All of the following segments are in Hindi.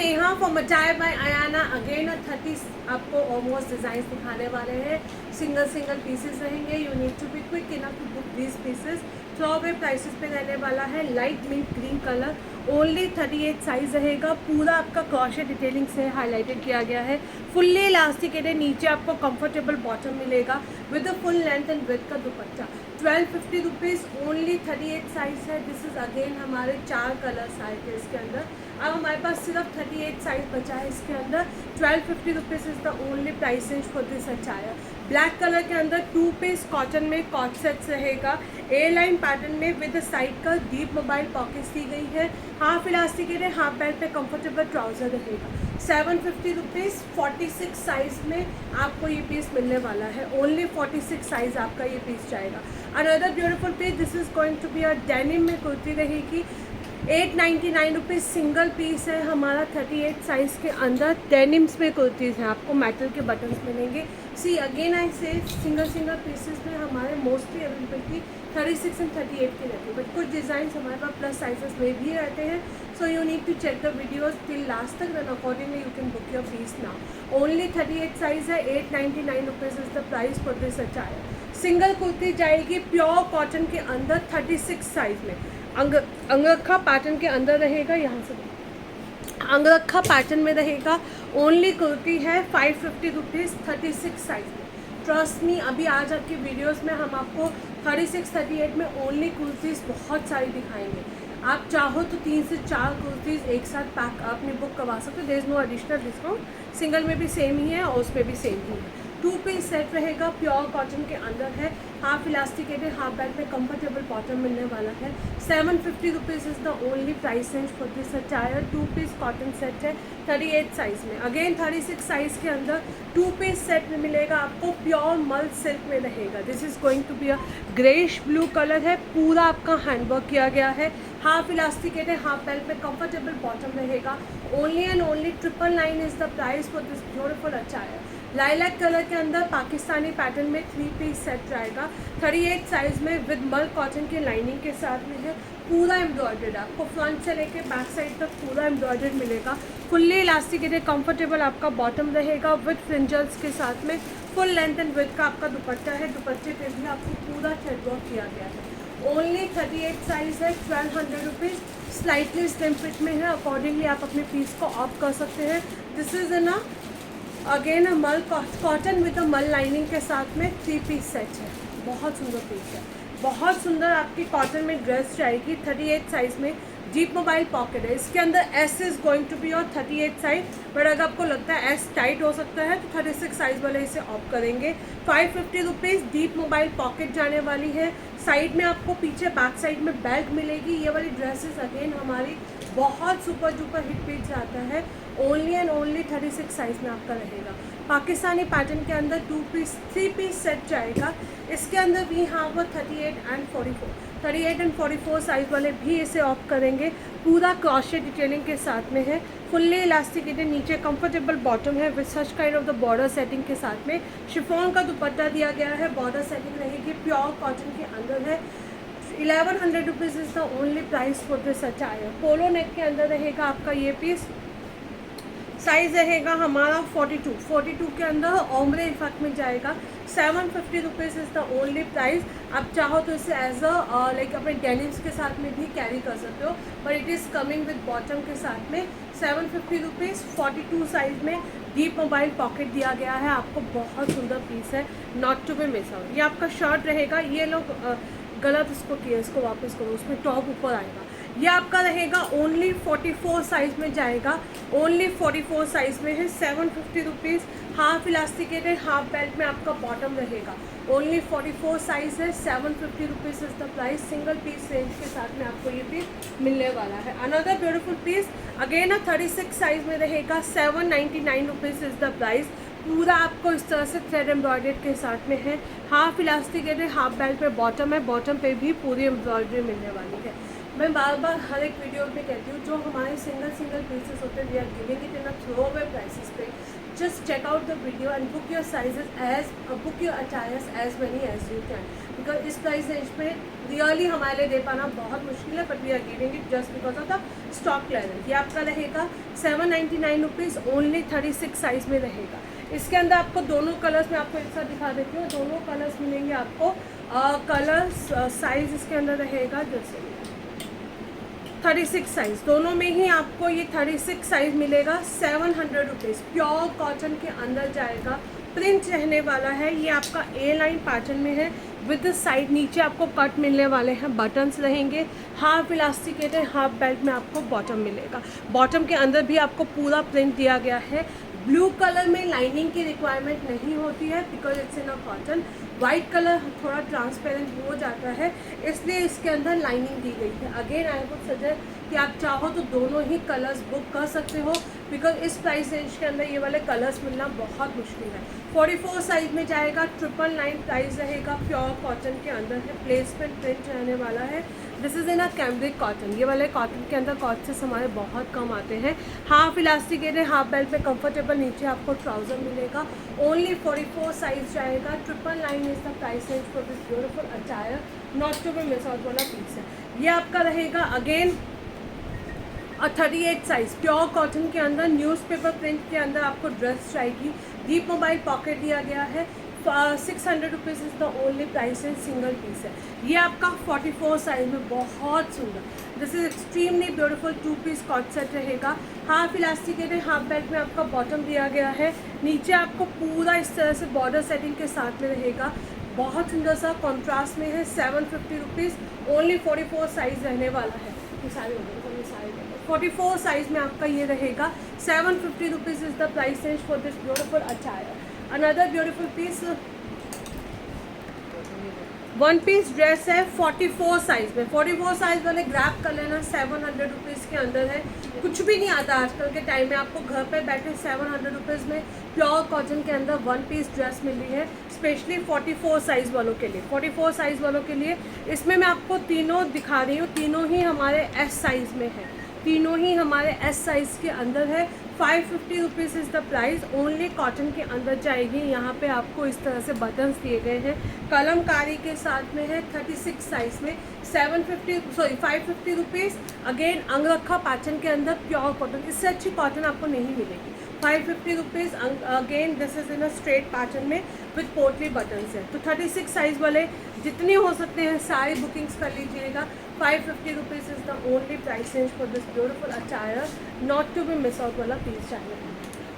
Neha from attire by Ayana. Again 30 आपको ऑलमोस्ट डिजाइन दिखाने वाले हैं। सिंगल पीसेस रहेंगे। You need to be quick enough to book these pieces. Throw away prices पे रहने वाला है। Light mint green colour, only 38 size रहेगा। पूरा आपका क्रॉशे डिटेलिंग से हाईलाइटेड किया गया है। फुल्ली इलास्टिकेटेड है। नीचे आपको कंफर्टेबल बॉटम मिलेगा with a full length and with का दुपट्टा। 1250 रुपीज़, ओनली 38 साइज है। दिस इज अगेन हमारे 4 कलर्स आए थे इसके अंदर। अब हमारे पास सिर्फ 38 साइज बचा है इसके अंदर। 1250 rupees is the only price range for this attire. Black colour के अंदर 2 पीस कॉटन में कॉट सेट्स रहेगा। ए लाइन पैटर्न में विद साइड का डीप मोबाइल पॉकेट्स दी गई है। हाफ इलास्टिकेटेड, हाफ बेल्ट पे कंफर्टेबल ट्राउजर रहेगा। 750 रुपीज़, 46 साइज में आपको ये पीस मिलने वाला है। ओनली 46 साइज आपका ये पीस जाएगा। Another beautiful piece, this is going to be a denim में कुर्ती रहेगी। 899 रुपीज़ सिंगल पीस है हमारा। 38 साइज़ के अंदर डेनिम्स में कुर्तीज़ हैं। आपको मेटल के बटन्स मिलेंगे। सी अगेन आई से सिंगल पीसेस में हमारे मोस्टली अवेलेबिलिटी 36 एंड 38 की रहती है, बट कुछ डिज़ाइन हमारे पास प्लस साइजेस में भी रहते हैं। So you need to check the videos till last तक, then accordingly you can book your piece now. Only 38 size है। 899 rupees is the price for this attire. Single kurti जाएगी प्योर कॉटन के अंदर 36 साइज़ में। अंगरखा पैटर्न के अंदर रहेगा। यहाँ से अंगरखा पैटर्न में रहेगा। ओनली कुर्ती है 550 रुपीज़ 36 साइज में। ट्रस्ट मी, अभी आज आपकी वीडियोस में हम आपको 36, 38 में ओनली कुर्तीज़ बहुत सारी दिखाएंगे। आप चाहो तो 3 से 4 कुर्तीज़ एक साथ पैक अपनी बुक करवा सकते हो। There is no additional discount. Single में भी सेम ही है और उसमें भी सेम ही है। 2 पीस सेट रहेगा, प्योर कॉटन के अंदर है। हाफ इलास्टिकेटेड, हाफ बेल्ट में कंफर्टेबल बॉटम मिलने वाला है। 750 rupees is the only price range for this attire. 2 piece cotton set है 38 साइज़ में। अगेन 36 साइज़ के अंदर 2 पीस सेट में मिलेगा आपको। प्योर मल सिल्क में रहेगा। This is going to be a greyish blue colour है। पूरा आपका हैंडवर्क किया गया है। हाफ इलास्टिकेटेड, हाफ बेल्ट में कंफर्टेबल बॉटम रहेगा। Only and only 999 is the price for this beautiful attire. Lilac colour के अंदर पाकिस्तानी पैटर्न में 3 पीस सेट रहेगा 38 साइज में विद मल कॉटन की लाइनिंग के साथ में है। पूरा एम्ब्रॉयडर्ड, आपको फ्रंट से लेके बैक साइड तक पूरा एम्ब्रॉयडर्ड मिलेगा। फुल्ली इलास्टिकेटेड कंफर्टेबल आपका बॉटम रहेगा विद फ्रिंजल्स के साथ में। फुल लेंथ एंड विथ का आपका दुपट्टा है। दुपट्टे पे भी आपको पूरा थ्रेडवर्क किया गया है। ओनली 38 साइज है। 1200 रुपीज़, स्लाइटली स्लिम फिट में है। अकॉर्डिंगली आप अपने पीस को ऑफ कर सकते हैं। दिस इज़ इन अगेन मल कॉटन विद अ मल लाइनिंग के साथ में 3 पीस सेट है। बहुत सुंदर पीस है। बहुत सुंदर आपकी कॉटन में ड्रेस जाएगी 38 साइज में। डीप मोबाइल पॉकेट है। इसके अंदर S is going to be और 38 साइज, बट अगर आपको लगता है एस टाइट हो सकता है तो 36 साइज वाले इसे ऑफ करेंगे। 550 रुपीज़, डीप मोबाइल पॉकेट जाने वाली है। साइड में आपको पीछे बैक साइड में बेल्ट मिलेगी। ये वाली ड्रेसेस अगेन हमारी बहुत सुपर डुपर हिट पीस जाता है। ओनली एंड ओनली 36 साइज में आपका रहेगा। पाकिस्तानी पैटर्न के अंदर 3 पीस सेट जाएगा। इसके अंदर भी हाँ वो 38 एंड 44 साइज वाले भी इसे ऑफ करेंगे। पूरा क्रॉशे डिटेलिंग के साथ में है। फुल्ली इलास्टिकेटेड, नीचे कंफर्टेबल बॉटम है with such kind of the border setting के साथ में। शिफॉन का दुपट्टा दिया गया है। बॉर्डर सेटिंग रहेगी। प्योर कॉटन के अंदर है। 1100 rupees is the only price for this attire. Polo neck के अंदर रहेगा आपका ये पीस। साइज़ रहेगा हमारा 42 के अंदर ओम्ब्रे इफेक्ट में जाएगा। 750 rupees is the only price. आप चाहो तो इसे एज अ लाइक अपने डेनिम्स के साथ में भी कैरी कर सकते हो, but it is coming with bottom के साथ में। 750 रुपीज़, 42 साइज़ में। डीप मोबाइल पॉकेट दिया गया है आपको। बहुत सुंदर पीस है, not to be miss out. ये आपका शर्ट रहेगा। ये लोग गलत इसको किया, इसको वापस करो, उसमें टॉप ऊपर आएगा। ये आपका रहेगा ओनली 44 साइज में जाएगा। ओनली 44 साइज में है। 750 rupees, half elasticated, half belt में आपका बॉटम रहेगा। ओनली 44 साइज है। 750 rupees is the price. Single piece range के साथ में आपको ये पीस मिलने वाला है। Another beautiful piece again 36 size में रहेगा। 799 रुपीज़ इज़ द प्राइस। पूरा आपको इस तरह से थ्रेड एम्ब्रॉयडर्ड के साथ में है। हाफ इलास्टिकेटेड, हाफ बेल्ट पे बॉटम है। बॉटम पे भी पूरी एम्ब्रॉयडरी मिलने वाली है। मैं बार बार हर एक वीडियो में कहती हूँ, जो हमारे सिंगल पीसेस होते हैं we are giving it in a throw away prices पे। Just check out the video and book your sizes as book your attires as many as you can. Because इस प्राइस रेंज में रियली हमारे लिए दे पाना बहुत मुश्किल है, but we are giving it just because of the stock clearance. ये आपका रहेगा 799 रुपीज़, ओनली 36 साइज़ में रहेगा। इसके अंदर आपको दोनों कलर्स में आपको एक साथ दिखा देती हूँ, दोनों कलर्स मिलेंगे आपको। कलर्स साइज़ इसके अंदर रहेगा जैसे 36 साइज़, दोनों में ही आपको ये 36 साइज़ मिलेगा। 700 रुपीज़, प्योर कॉटन के अंदर जाएगा, प्रिंट रहने वाला है। ये आपका ए लाइन पैटर्न में है विद साइड, नीचे आपको कट मिलने वाले हैं, बटन्स रहेंगे, हाफ इलास्टिकेटेड हाफ बेल्ट में आपको बॉटम मिलेगा। बॉटम के अंदर भी आपको पूरा प्रिंट दिया गया है। ब्लू कलर में लाइनिंग की रिक्वायरमेंट नहीं होती है because it's in a cotton. White colour थोड़ा ट्रांसपेरेंट हो जाता है, इसलिए इसके अंदर लाइनिंग दी गई है। अगेन आई वुड सजेस्ट कि आप चाहो तो दोनों ही कलर्स बुक कर सकते हो बिकॉज इस प्राइस रेंज के अंदर ये वाले कलर्स मिलना बहुत मुश्किल है। 44 साइज में जाएगा, 999 प्राइस रहेगा, प्योर कॉटन के अंदर है, प्लेसमेंट प्रिंट रहने वाला है। This is in a cambric cotton. ये वाले कॉटन के अंदर कॉटसेस हमारे बहुत कम आते हैं। हाफ इलास्टिकेटेड हाफ बेल्ट में कंफर्टेबल, नीचे आपको ट्राउज़र मिलेगा। ओनली 44 साइज जाएगा, 999 is the price range for this beautiful attire, not to be miss out वाला पीस है। ये आपका रहेगा अगेन और 38 साइज़, प्योर कॉटन के अंदर न्यूज़पेपर प्रिंट के अंदर आपको ड्रेस जाएगी। डीप मोबाइल पॉकेट दिया गया है। 600 rupees is the only price है, सिंगल पीस है। ये आपका 44 साइज में बहुत सुंदर, this is extremely beautiful 2 piece co-ord set रहेगा। हाफ इलास्टिकेटेड हाफ बेल्ट में आपका बॉटम दिया गया है, नीचे आपको पूरा इस तरह से बॉर्डर सेटिंग के साथ में रहेगा। बहुत सुंदर सा कॉन्ट्रास्ट में है। 750 रुपीज़, ओनली 44 साइज़ रहने वाला है। ये सारे 44 साइज़ में आपका ये रहेगा। 750 rupees is the price range for this beautiful attire. Another beautiful piece, one piece dress है 44 साइज़ में। 44 साइज़ वाले ग्रैब कर लेना, 700 रुपीज़ के अंदर है। कुछ भी नहीं आता आजकल के टाइम में, आपको घर पे बैठे 700 रुपीज़ में प्योर कॉटन के अंदर वन पीस ड्रेस मिल रही है, स्पेशली 44 साइज़ वालों के लिए। 44 साइज़ वालों के लिए इसमें मैं आपको तीनों दिखा रही हूँ, तीनों ही हमारे एस साइज़ में है, तीनों ही हमारे एस साइज़ के अंदर है। 550 rupees is the price, only cotton के अंदर जाएगी। यहाँ पे आपको इस तरह से बटन्स दिए गए हैं, कलमकारी के साथ में है। 36 साइज़ में 550 रुपीज़। अगेन अंगरखा पैटर्न के अंदर प्योर कॉटन, इससे अच्छी कॉटन आपको नहीं मिलेगी। 550 rupees. Again this is in a straight pattern में विथ पोटली बटन्स है। तो 36 साइज़ वाले जितने हो सकते हैं सारी बुकिंग्स कर लीजिएगा। 550 rupees is the only price range for this beautiful attire, not to be miss out वाला पीस चाहिए।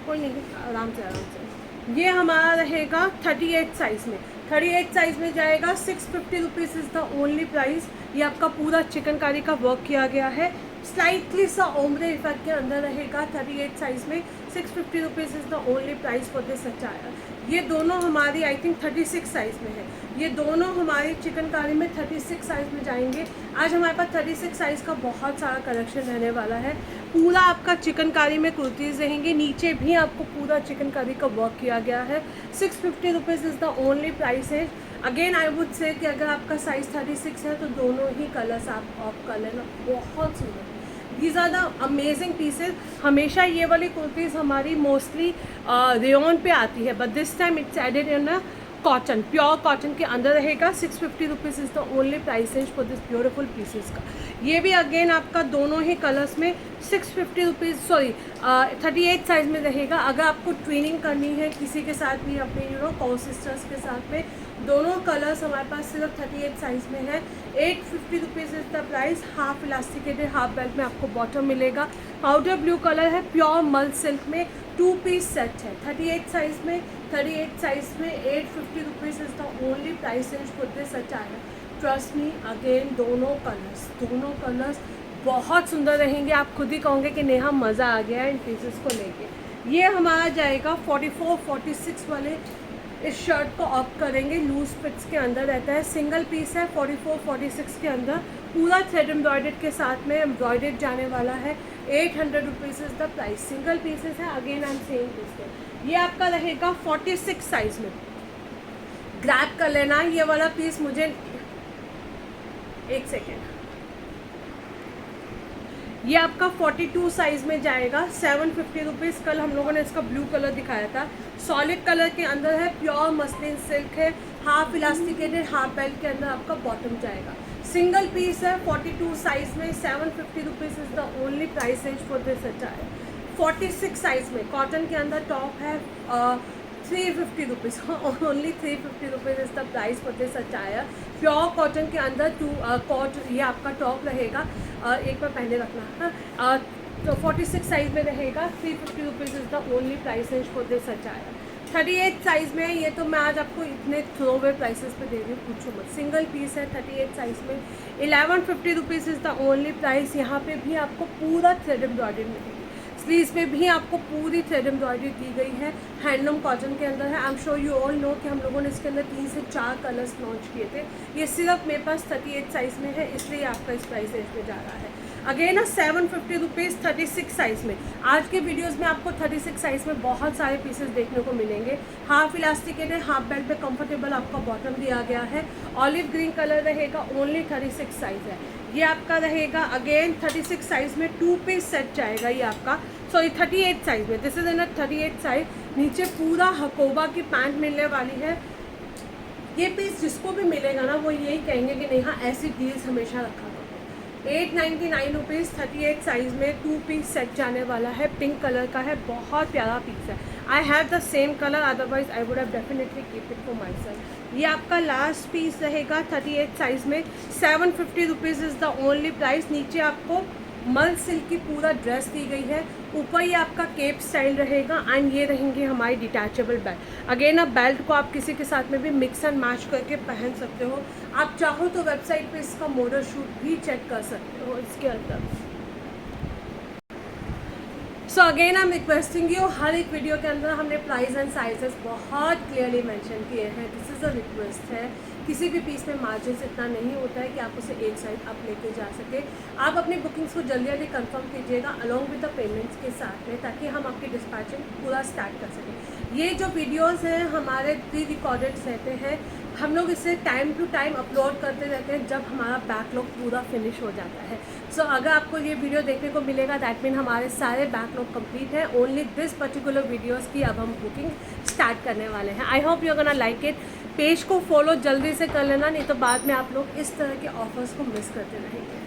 कोई नहीं, आराम से। ये हमारा रहेगा 38 साइज़ में। 38 साइज़ में जाएगा, 650 rupees is the only price. ये आपका पूरा चिकनकारी का वर्क किया गया है, स्लाइटली सा ओम्ब्रे इफेक्ट के अंदर रहेगा। 38 साइज़ में 650 rupees is the only price for this attire. ये दोनों हमारी आई थिंक 36 साइज़ में है, ये दोनों हमारी चिकनकारी में 36 साइज़ में जाएंगे। आज हमारे पास 36 साइज़ का बहुत सारा कलेक्शन रहने वाला है। पूरा आपका चिकनकारी में कुर्तीज़ रहेंगी, नीचे भी आपको पूरा चिकनकारी का वर्क किया गया है। 650 rupees is the only price है। अगेन आई वुड से कि अगर आपका साइज़ 36 है तो दोनों ही कलर्स आप ऑफ कर लेना, बहुत सुंदर। These are the amazing pieces. हमेशा ये वाली कुर्तीज़ हमारी मोस्टली रेयन पे आती है, but this time it's added in a cotton, pure cotton के अंदर रहेगा। 650 rupees is the only price range for this beautiful pieces का। ये भी अगेन आपका दोनों ही कलर्स में 650 रुपीज़, सॉरी 38 साइज़ में रहेगा। अगर आपको ट्विनिंग करनी है किसी के साथ भी, अपने को सिस्टर्स के साथ में, दोनों कलर्स हमारे पास सिर्फ 38 साइज़ में है। 850 rupees is the price. Half elasticated half belt में आपको बॉटम मिलेगा। पाउडर ब्लू कलर है, प्योर मल सिल्क में 2 पीस सेट है। 38 साइज़ में 850 rupees is the only price range for this attire. Trust me, again दोनों कलर्स बहुत सुंदर रहेंगे। आप खुद ही कहोगे कि नेहा मज़ा आ गया इन पीसेस को लेके। ये हमारा जाएगा 44-46 वाले। इस शर्ट को ऑप्ट करेंगे, लूज फिट्स के अंदर रहता है, सिंगल पीस है। 44-46 के अंदर पूरा थ्रेड एम्ब्रॉयडर्ड के साथ में एम्ब्रॉयडर्ड जाने वाला है। 800 rupees is the price. Single pieces है, again I am saying this. ये आपका रहेगा 46 साइज़ में। ग्रैब कर लेना ये वाला पीस। मुझे एक सेकेंड, ये आपका 42 साइज़ में जाएगा। 750 रुपीज़। कल हम लोगों ने इसका ब्लू कलर दिखाया था, सॉलिड कलर के अंदर है, प्योर मसलिन सिल्क है। हाफ इलास्टिकेटेड हाफ बेल्ट के अंदर आपका बॉटम जाएगा। सिंगल पीस है 42 साइज में, 750 rupees is the only price range for this attire. 46 size में कॉटन के अंदर टॉप है 350 rupees, only 350 rupees is the price for this attire. Pure cotton के अंदर ये आपका टॉप रहेगा, एक बार पहने रखना है। तो 46 साइज में रहेगा, 350 rupees is the only price range for this attire. 38 size में, ये तो मैं आज आपको इतने थ्रोवे प्राइसेस पे दे रही हूँ, पूछो मत। सिंगल पीस है 38 साइज़ में, 1150 rupees is the only price. यहाँ पे भी आपको पूरा थ्रेड एम्ब्रॉयडरी मिलेगी, स्लीव्स पे भी आपको पूरी थ्रेड एम्ब्रॉयडरी दी गई है, हैंडलूम कॉटन के अंदर है। I am sure you all know कि हम लोगों ने इसके अंदर 3 से 4 कलर्स लॉन्च किए थे। ये सिर्फ मेरे पास 38 साइज़ में है, इसलिए आपका इस प्राइस रेंज में जा रहा है। अगेन 750 रुपीज़ 36 साइज़ में। आज के वीडियोस में आपको 36 साइज़ में बहुत सारे पीसेस देखने को मिलेंगे। हाफ इलास्टिकेटेड हाफ बेल्ट पे कंफर्टेबल आपका बॉटम दिया गया है, ऑलिव ग्रीन कलर रहेगा, ओनली 36 साइज़ है। ये आपका रहेगा अगेन 36 साइज़ में, 2 पीस सेट जाएगा ये आपका, सॉरी 38 साइज़ में, दिस इज़ इन 38 साइज़। नीचे पूरा हकोबा की पैंट मिलने वाली है। ये पीस जिसको भी मिलेगा ना वो यही कहेंगे कि नहीं हाँ ऐसी डील्स हमेशा रखा करो। 899 रुपीज़ 38 साइज़ में 2 पीस सेट जाने वाला है, पिंक कलर का है, बहुत प्यारा पीस है। I have the same colour, otherwise I would have definitely keep it for my self. ये आपका लास्ट पीस रहेगा 38 साइज़ में, 750 rupees is the only price. नीचे आपको मल सिल्क की पूरा ड्रेस दी गई है, ऊपर ये आपका केप स्टाइल रहेगा एंड ये रहेंगे हमारी डिटैचेबल बेल्ट। अगेन अब बेल्ट को आप किसी के साथ में भी मिक्स एंड मैच करके पहन सकते हो। आप चाहो तो वेबसाइट पे इसका मॉडल शूट भी चेक कर सकते हो इसके अंदर। So again I am requesting you, हर एक वीडियो के अंदर हमने प्राइस एंड साइजेस बहुत क्लियरली मेंशन किए हैं। दिस इज़ अ रिक्वेस्ट है, किसी भी पीस में मार्जिन इतना नहीं होता है कि आप उसे एक साइड अप लेके जा सके। आप अपनी बुकिंग्स को जल्दी जल्दी कंफर्म कीजिएगा अलॉन्ग विद द पेमेंट्स के साथ में, ताकि हम आपकी डिस्पैचिंग पूरा स्टार्ट कर सकें। ये जो वीडियोस हैं हमारे प्री रिकॉर्डेड रहते हैं, हम लोग इसे टाइम टू टाइम अपलोड करते रहते हैं जब हमारा बैकलॉग पूरा फिनिश हो जाता है। सो अगर आपको ये वीडियो देखने को मिलेगा दैट मीन हमारे सारे बैकलॉग कंप्लीट हैं, ओनली दिस पर्टिकुलर वीडियोस की अब हम बुकिंग स्टार्ट करने वाले हैं। I hope you are gonna like it. Page को फॉलो जल्दी से कर लेना, नहीं तो बाद में आप लोग इस तरह के ऑफर्स को मिस करते रहेंगे।